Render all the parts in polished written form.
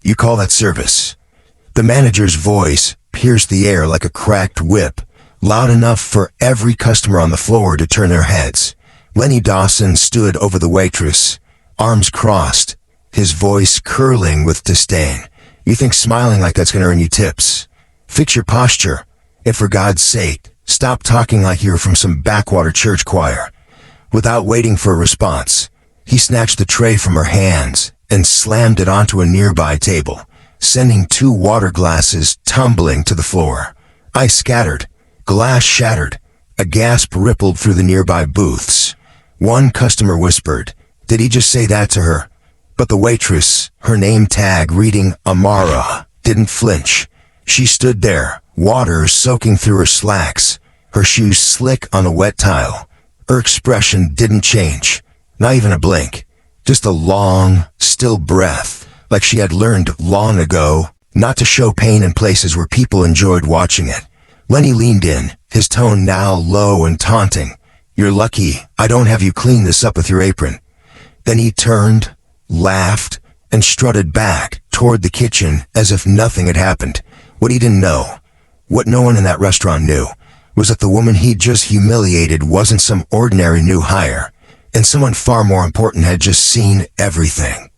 You call that service?" The manager's voice pierced the air like a cracked whip, loud enough for every customer on the floor to turn their heads. Lenny Dawson stood over the waitress, arms crossed, his voice curling with disdain. "You think smiling like that's gonna earn you tips? Fix your posture, and for God's sake, stop talking like you're from some backwater church choir." Without waiting for a response, he snatched the tray from her hands and slammed it onto a nearby table, sending 2 water glasses tumbling to the floor. Ice scattered, glass shattered, a gasp rippled through the nearby booths. One customer whispered, "Did he just say that to her?" But the waitress, her name tag reading Amara, didn't flinch. She stood there, water soaking through her slacks, her shoes slick on the wet tile. Her expression didn't change, not even a blink. Just a long, still breath, like she had learned long ago not to show pain in places where people enjoyed watching it. Lenny leaned in, his tone now low and taunting. "You're lucky I don't have you clean this up with your apron." Then he turned, laughed, and strutted back toward the kitchen as if nothing had happened. What he didn't know, what no one in that restaurant knew, was that the woman he'd just humiliated wasn't some ordinary new hire, and someone far more important had just seen everything.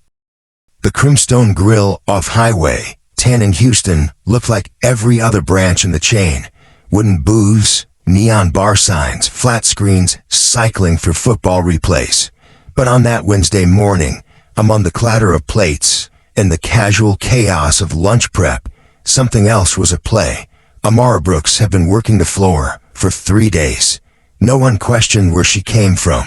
The Crimstone Grill off Highway 10 in Houston looked like every other branch in the chain. Wooden booths, neon bar signs, flat screens cycling through football replays. But on that Wednesday morning, among the clatter of plates and the casual chaos of lunch prep, something else was at play. Amara Brooks had been working the floor for 3 days. No one questioned where she came from.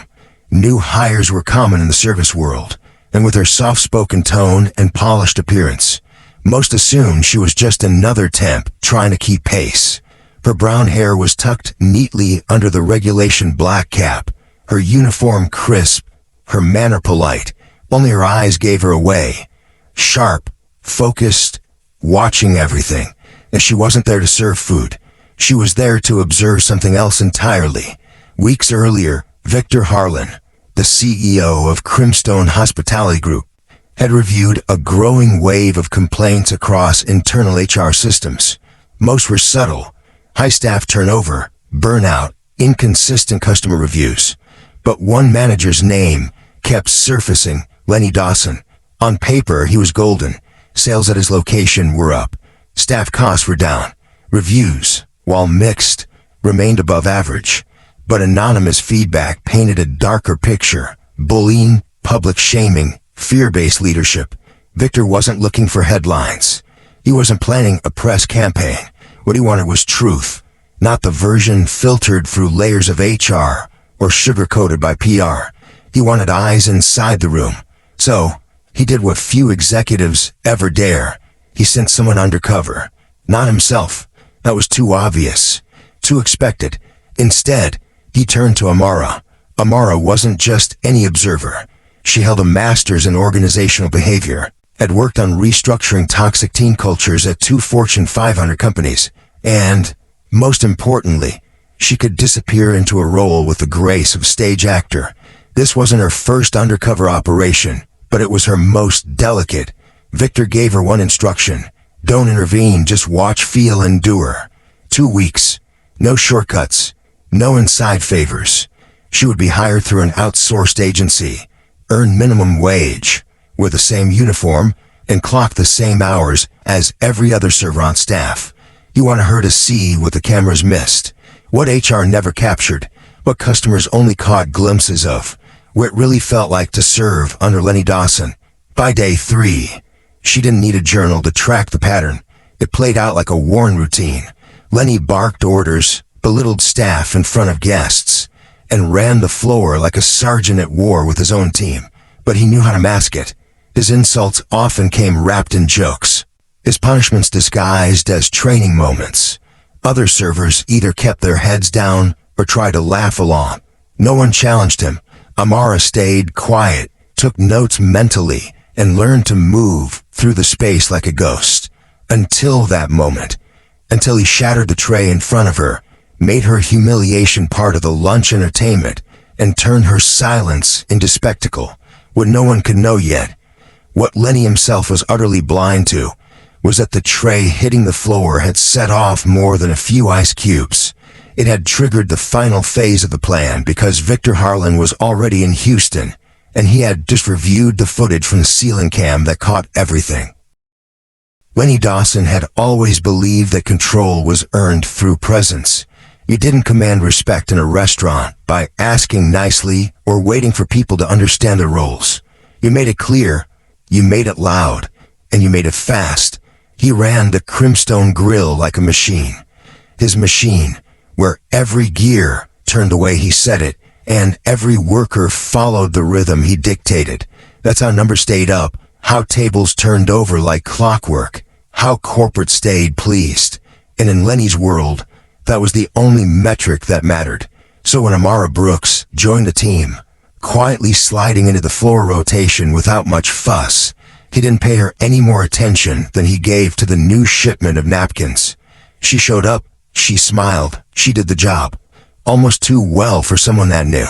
New hires were common in the service world, and with her soft-spoken tone and polished appearance, most assumed she was just another temp trying to keep pace. Her brown hair was tucked neatly under the regulation black cap, her uniform crisp, her manner polite. Only her eyes gave her away. Sharp, focused, watching everything. And she wasn't there to serve food. She was there to observe something else entirely. Weeks earlier, Victor Harlan, the CEO of Crimstone Hospitality Group, had reviewed a growing wave of complaints across internal HR systems. Most were subtle: high staff turnover, burnout, inconsistent customer reviews. But one manager's name kept surfacing: Lenny Dawson. On paper, he was golden. Sales at his location were up. Staff costs were down. Reviews, while mixed, remained above average. But anonymous feedback painted a darker picture: bullying, public shaming, fear-based leadership. Victor wasn't looking for headlines. He wasn't planning a press campaign. What he wanted was truth, not the version filtered through layers of HR or sugar-coated by PR. He wanted eyes inside the room. So, he did what few executives ever dare. He sent someone undercover. Not himself. That was too obvious, too expected. Instead, he turned to Amara. Amara wasn't just any observer. She held a master's in organizational behavior, had worked on restructuring toxic team cultures at 2 Fortune 500 companies, and, most importantly, she could disappear into a role with the grace of a stage actor. This wasn't her first undercover operation, but it was her most delicate. Victor gave her one instruction: don't intervene, just watch, feel, endure. 2 weeks, no shortcuts, no inside favors. She would be hired through an outsourced agency, earn minimum wage, wear the same uniform, and clock the same hours as every other server on staff. He wanted her to see what the cameras missed, what HR never captured, what customers only caught glimpses of, what it really felt like to serve under Lenny Dawson. By day 3, she didn't need a journal to track the pattern. It played out like a worn routine. Lenny barked orders, belittled staff in front of guests, and ran the floor like a sergeant at war with his own team. But he knew how to mask it. His insults often came wrapped in jokes, his punishments disguised as training moments. Other servers either kept their heads down or tried to laugh along. No one challenged him. Amara stayed quiet, took notes mentally, and learned to move through the space like a ghost. Until that moment. Until he shattered the tray in front of her, made her humiliation part of the lunch entertainment, and turned her silence into spectacle. What no one could know yet What Lenny himself was utterly blind to was that the tray hitting the floor had set off more than a few ice cubes. It had triggered the final phase of the plan because Victor Harlan was already in Houston, and he had just reviewed the footage from the ceiling cam that caught everything. Lenny Dawson had always believed that control was earned through presence. You didn't command respect in a restaurant by asking nicely or waiting for people to understand their roles. You made it clear, you made it loud, and you made it fast. He ran the Crimstone Grill like a machine. His machine, where every gear turned the way he said it, and every worker followed the rhythm he dictated. That's how numbers stayed up, how tables turned over like clockwork, how corporate stayed pleased. And in Lenny's world, that was the only metric that mattered. So when Amara Brooks joined the team, quietly sliding into the floor rotation without much fuss, he didn't pay her any more attention than he gave to the new shipment of napkins. She showed up, she smiled, she did the job. Almost too well for someone that new.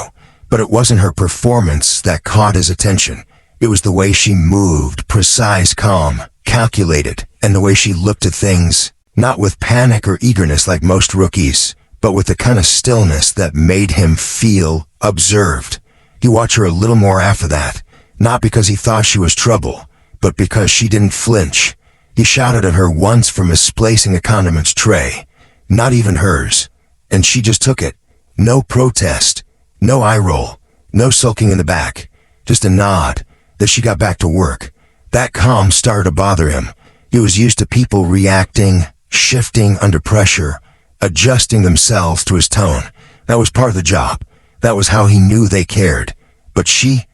But it wasn't her performance that caught his attention. It was the way she moved, precise, calm, calculated, and the way she looked at things, not with panic or eagerness like most rookies, but with the kind of stillness that made him feel observed. He watched her a little more after that, not because he thought she was trouble, but because she didn't flinch. He shouted at her once for misplacing a condiments tray, not even hers, and she just took it. No protest, no eye roll, no sulking in the back, just a nod that she got back to work. That calm started to bother him. He was used to people reacting, shifting under pressure, adjusting themselves to his tone. That was part of the job. That was how he knew they cared. But she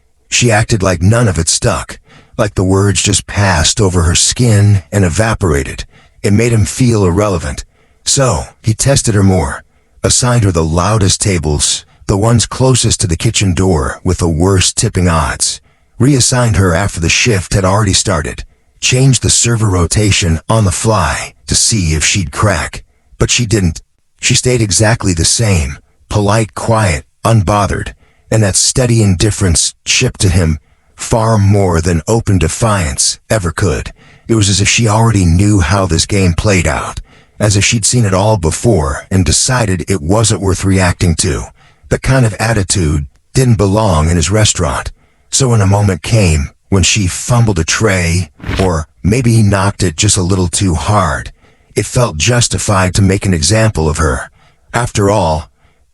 acted like none of it stuck, like the words just passed over her skin and evaporated. It made him feel irrelevant. So he tested her more, assigned her the loudest tables, the ones closest to the kitchen door with the worst tipping odds, reassigned her after the shift had already started, changed the server rotation on the fly to see if she'd crack. But she didn't. She stayed exactly the same, polite, quiet, unbothered, and that steady indifference chipped to him far more than open defiance ever could. It was as if she already knew how this game played out, as if she'd seen it all before and decided it wasn't worth reacting to. The kind of attitude didn't belong in his restaurant. So when a moment came when she fumbled a tray, or maybe he knocked it just a little too hard, it felt justified to make an example of her. After all,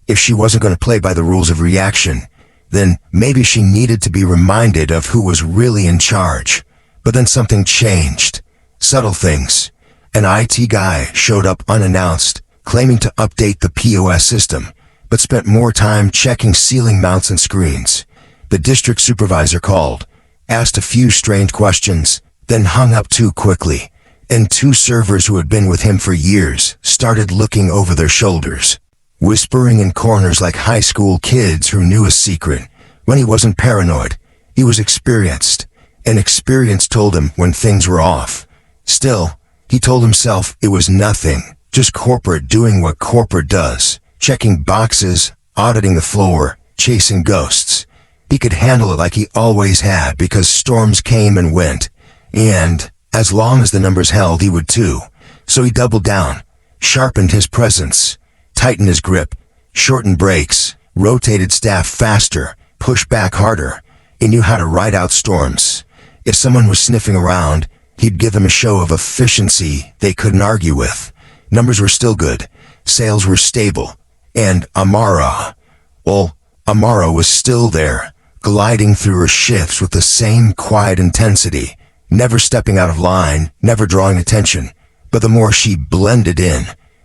if she wasn't going to play by the rules of reaction, then maybe she needed to be reminded of who was really in charge. But then something changed. Subtle things. An IT guy showed up unannounced, claiming to update the POS system, but spent more time checking ceiling mounts and screens. The district supervisor called, asked a few strained questions, then hung up too quickly, and two servers who had been with him for years started looking over their shoulders, whispering in corners like high school kids who knew a secret. When he wasn't paranoid, he was experienced, and experience told him when things were off. Still, he told himself it was nothing, just corporate doing what corporate does, checking boxes, auditing the floor, chasing ghosts. He could handle it like he always had because storms came and went, and as long as the numbers held, he would too. So he doubled down, sharpened his presence, tightened his grip, shortened breaks, rotated staff faster, pushed back harder. He knew how to ride out storms. If someone was sniffing around, he'd give them a show of efficiency they couldn't argue with. Numbers were still good, sales were stable, and Amara was still there, gliding through her shifts with the same quiet intensity, never stepping out of line, never drawing attention. But the more she blended in,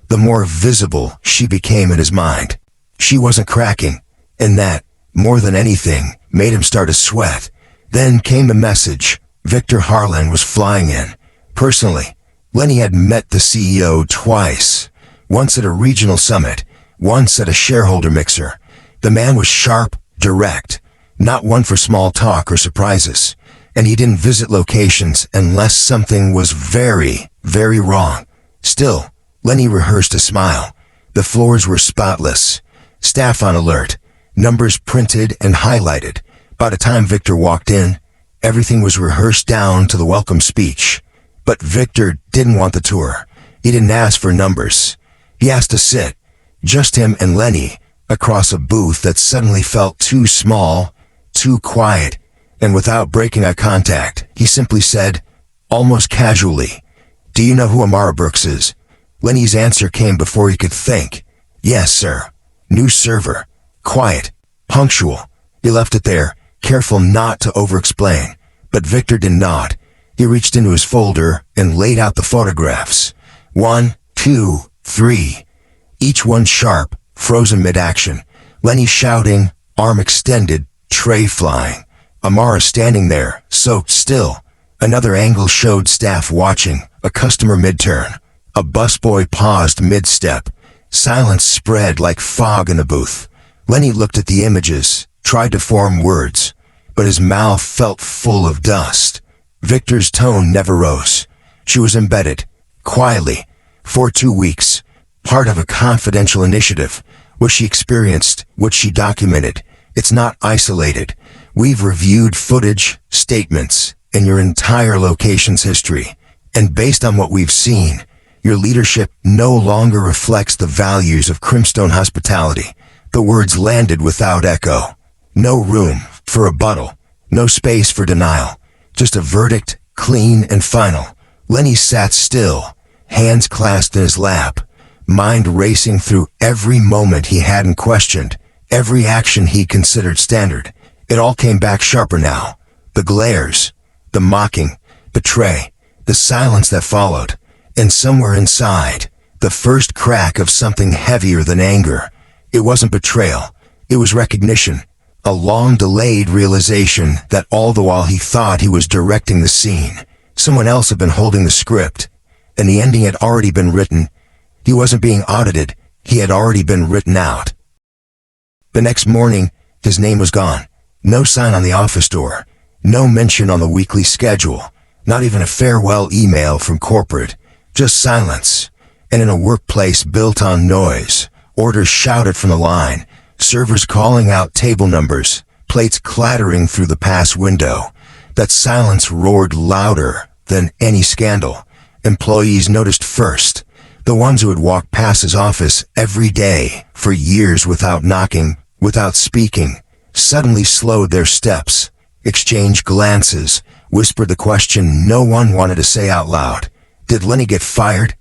the more visible she became in his mind. She wasn't cracking, and that, more than anything, made him start to sweat. Then came the message. Victor Harlan was flying in. Personally, Lenny had met the CEO twice, once at a regional summit, once at a shareholder mixer. The man was sharp, direct, not one for small talk or surprises, and he didn't visit locations unless something was very, very wrong. Still, Lenny rehearsed a smile. The floors were spotless, staff on alert, numbers printed and highlighted. By the time Victor walked in, Everything was rehearsed down to the welcome speech. But Victor didn't want the tour. He didn't ask for numbers. He asked to sit, just him and Lenny, across a booth that suddenly felt too small, too quiet, and without breaking eye contact, he simply said, almost casually, "Do you know who Amara Brooks is?" Lenny's answer came before he could think. "Yes, sir. New server. Quiet. Punctual." He left it there, careful not to over-explain. But Victor did not. He reached into his folder and laid out the photographs. 1, 2, 3. Each one sharp, frozen mid-action. Lenny shouting, arm extended, tray flying. Amara standing there, soaked still. Another angle showed staff watching, a customer mid-turn. A busboy paused mid-step. Silence spread like fog in the booth. Lenny looked at the images, tried to form words, but his mouth felt full of dust. Victor's tone never rose. She was embedded, quietly, for 2 weeks, part of a confidential initiative. What she experienced, what she documented, it's not isolated. We've reviewed footage, statements, and your entire location's history. And based on what we've seen, your leadership no longer reflects the values of Crimstone hospitality. The words landed without echo. No room for rebuttal. No space for denial. Just a verdict, clean and final. Lenny sat still, hands clasped in his lap, mind racing through every moment he hadn't questioned, every action he considered standard. It all came back sharper now. The glares, the mocking, betray, the silence that followed, and somewhere inside, the first crack of something heavier than anger. It wasn't betrayal. It was recognition. A long-delayed realization that all the while he thought he was directing the scene, someone else had been holding the script, and the ending had already been written. He wasn't being audited. He had already been written out. The next morning, his name was gone. No sign on the office door. No mention on the weekly schedule. Not even a farewell email from corporate. Just silence. And in a workplace built on noise, orders shouted from the line, servers calling out table numbers, plates clattering through the pass window. That silence roared louder than any scandal. Employees noticed first. The ones who had walked past his office every day for years without knocking, without speaking, suddenly slowed their steps, exchanged glances, whispered the question no one wanted to say out loud. Did Lenny get fired?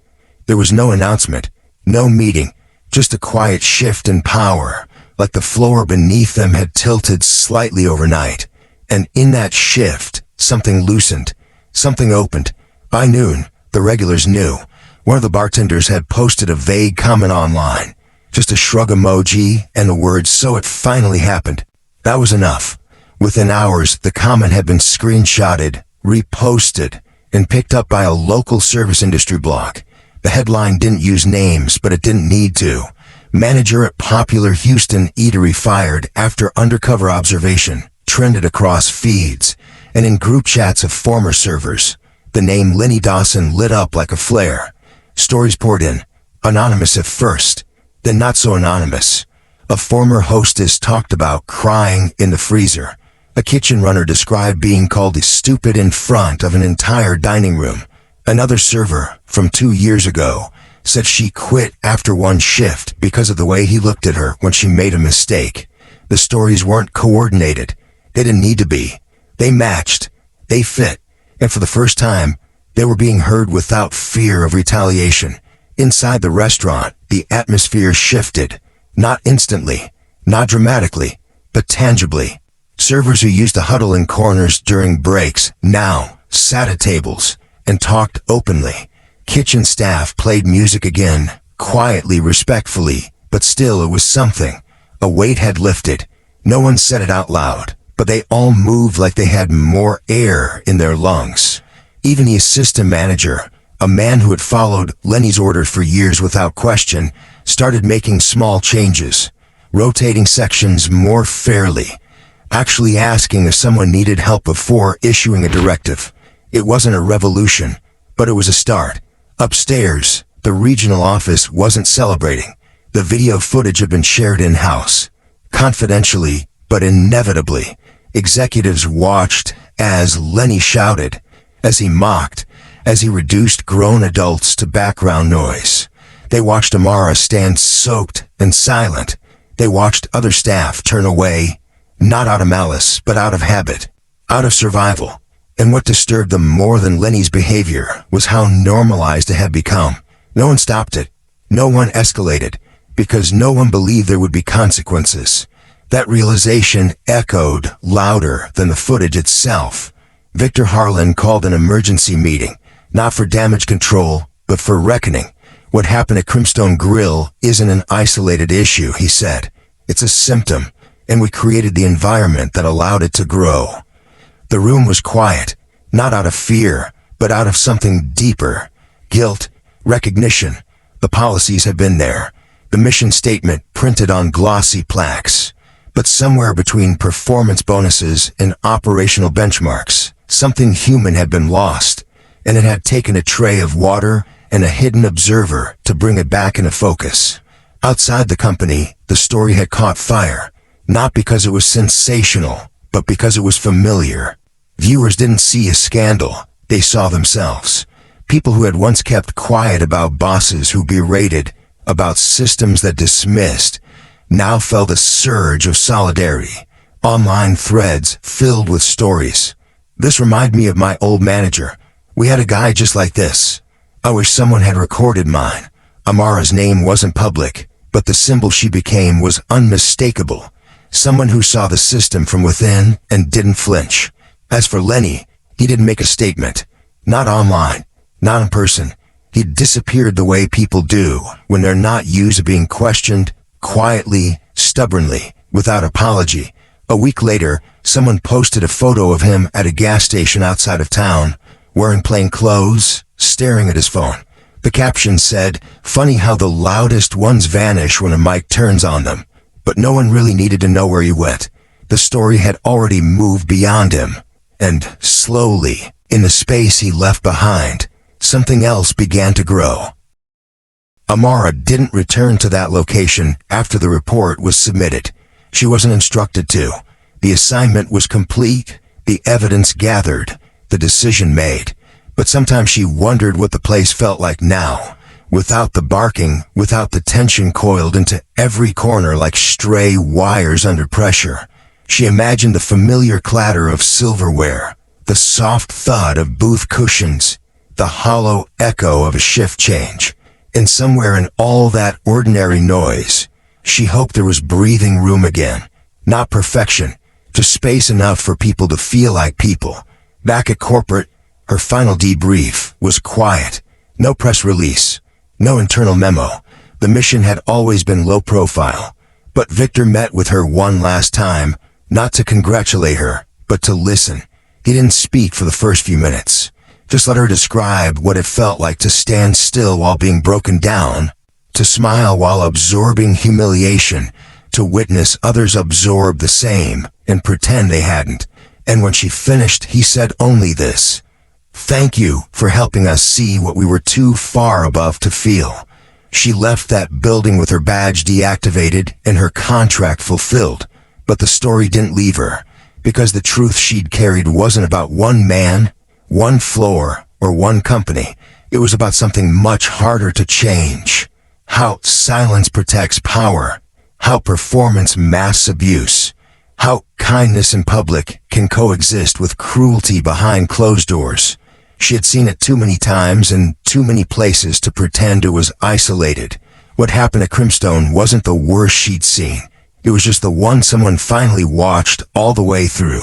There was no announcement, no meeting, just a quiet shift in power, like the floor beneath them had tilted slightly overnight. And in that shift, something loosened, something opened. By noon, the regulars knew. One of the bartenders had posted a vague comment online, just a shrug emoji and the words, "So it finally happened." That was enough. Within hours, the comment had been screenshotted, reposted, and picked up by a local service industry blog. The headline didn't use names, but it didn't need to. Manager at popular Houston eatery fired after undercover observation trended across feeds and in group chats of former servers. The name Lenny Dawson lit up like a flare. Stories poured in, anonymous at first, then not so anonymous. A former hostess talked about crying in the freezer. A kitchen runner described being called stupid in front of an entire dining room. Another server, from 2 years ago, said she quit after one shift because of the way he looked at her when she made a mistake. The stories weren't coordinated. They didn't need to be. They matched. They fit. And for the first time, they were being heard without fear of retaliation. Inside the restaurant, the atmosphere shifted. Not instantly, not dramatically, but tangibly. Servers who used to huddle in corners during breaks now sat at tables and talked openly. Kitchen staff played music again, quietly, respectfully, but still it was something. A weight had lifted. No one said it out loud, but they all moved like they had more air in their lungs. Even the assistant manager, a man who had followed Lenny's orders for years without question, started making small changes, rotating sections more fairly, actually asking if someone needed help before issuing a directive. It wasn't a revolution, but it was a start. Upstairs, the regional office wasn't celebrating. The video footage had been shared in-house. Confidentially, but inevitably, executives watched as Lenny shouted, as he mocked, as he reduced grown adults to background noise. They watched Amara stand soaked and silent. They watched other staff turn away, not out of malice, but out of habit, out of survival. And what disturbed them more than Lenny's behavior was how normalized it had become. No one stopped it. No one escalated, because no one believed there would be consequences. That realization echoed louder than the footage itself. Victor Harlan called an emergency meeting, not for damage control, but for reckoning. What happened at Crimstone Grill isn't an isolated issue, he said. It's a symptom, and we created the environment that allowed it to grow. The room was quiet, not out of fear, but out of something deeper. Guilt, recognition. The policies had been there. The mission statement printed on glossy plaques. But somewhere between performance bonuses and operational benchmarks, something human had been lost, and it had taken a tray of water and a hidden observer to bring it back into focus. Outside the company, the story had caught fire, not because it was sensational, but because it was familiar. Viewers didn't see a scandal, they saw themselves. People who had once kept quiet about bosses who berated, about systems that dismissed, now felt a surge of solidarity. Online threads filled with stories. This reminded me of my old manager. We had a guy just like this. I wish someone had recorded mine. Amara's name wasn't public, but the symbol she became was unmistakable. Someone who saw the system from within and didn't flinch. As for Lenny, he didn't make a statement. Not online, not in person. He disappeared the way people do when they're not used to being questioned, quietly, stubbornly, without apology. A week later, someone posted a photo of him at a gas station outside of town, wearing plain clothes, staring at his phone. The caption said, "Funny how the loudest ones vanish when a mic turns on them." But no one really needed to know where he went. The story had already moved beyond him. And slowly, in the space he left behind, something else began to grow. Amara didn't return to that location after the report was submitted. She wasn't instructed to. The assignment was complete, the evidence gathered, the decision made. But sometimes she wondered what the place felt like now, without the barking, without the tension coiled into every corner like stray wires under pressure. She imagined the familiar clatter of silverware, the soft thud of booth cushions, the hollow echo of a shift change. And somewhere in all that ordinary noise, she hoped there was breathing room again. Not perfection, just space enough for people to feel like people. Back at corporate, her final debrief was quiet. No press release, no internal memo. The mission had always been low profile. But Victor met with her one last time, not to congratulate her, but to listen. He didn't speak for the first few minutes. Just let her describe what it felt like to stand still while being broken down, to smile while absorbing humiliation, to witness others absorb the same and pretend they hadn't. And when she finished, he said only this: "Thank you for helping us see what we were too far above to feel." She left that building with her badge deactivated and her contract fulfilled. But the story didn't leave her, because the truth she'd carried wasn't about one man, one floor, or one company. It was about something much harder to change. How silence protects power. How performance masks abuse. How kindness in public can coexist with cruelty behind closed doors. She had seen it too many times in too many places to pretend it was isolated. What happened at Crimstone wasn't the worst she'd seen. It was just the one someone finally watched all the way through.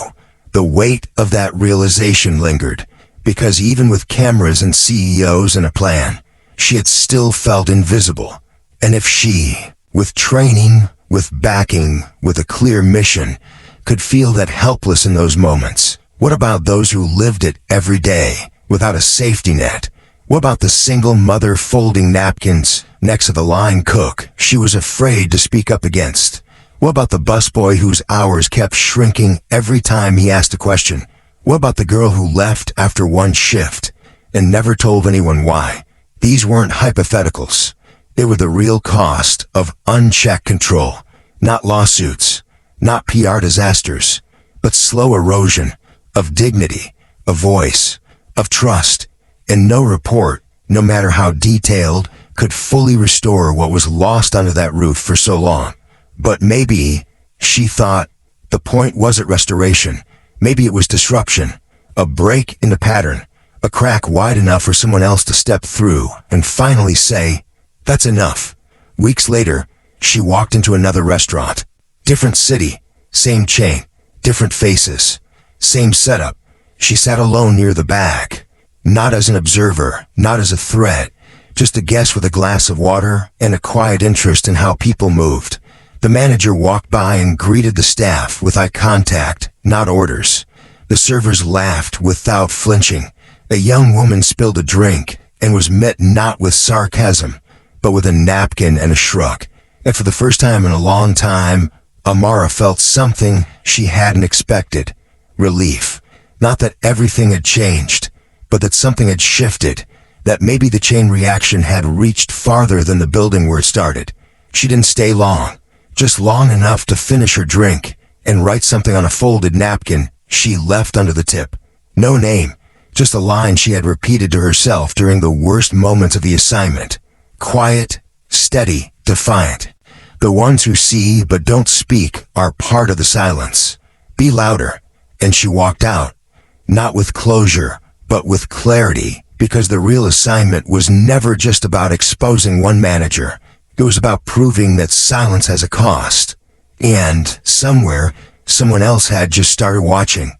The weight of that realization lingered, because even with cameras and CEOs and a plan, she had still felt invisible. And if she, with training, with backing, with a clear mission, could feel that helpless in those moments, what about those who lived it every day, without a safety net? What about the single mother folding napkins next to the line cook she was afraid to speak up against? What about the busboy whose hours kept shrinking every time he asked a question? What about the girl who left after one shift and never told anyone why? These weren't hypotheticals. They were the real cost of unchecked control. Not lawsuits, not PR disasters, but slow erosion, of dignity, of voice, of trust, and no report, no matter how detailed, could fully restore what was lost under that roof for so long. But maybe, she thought, the point wasn't restoration. Maybe it was disruption, a break in the pattern, a crack wide enough for someone else to step through and finally say, "That's enough." Weeks later, she walked into another restaurant. Different city, same chain, different faces, same setup. She sat alone near the back, not as an observer, not as a threat, just a guest with a glass of water and a quiet interest in how people moved. The manager walked by and greeted the staff with eye contact, not orders. The servers laughed without flinching. A young woman spilled a drink and was met not with sarcasm, but with a napkin and a shrug. And for the first time in a long time, Amara felt something she hadn't expected. Relief. Not that everything had changed, but that something had shifted, that maybe the chain reaction had reached farther than the building where it started. She didn't stay long, just long enough to finish her drink and write something on a folded napkin she left under the tip. No name, just a line she had repeated to herself during the worst moments of the assignment. Quiet, steady, defiant. The ones who see but don't speak are part of the silence. Be louder. And she walked out, not with closure, but with clarity, because the real assignment was never just about exposing one manager. It was about proving that silence has a cost. And somewhere, someone else had just started watching.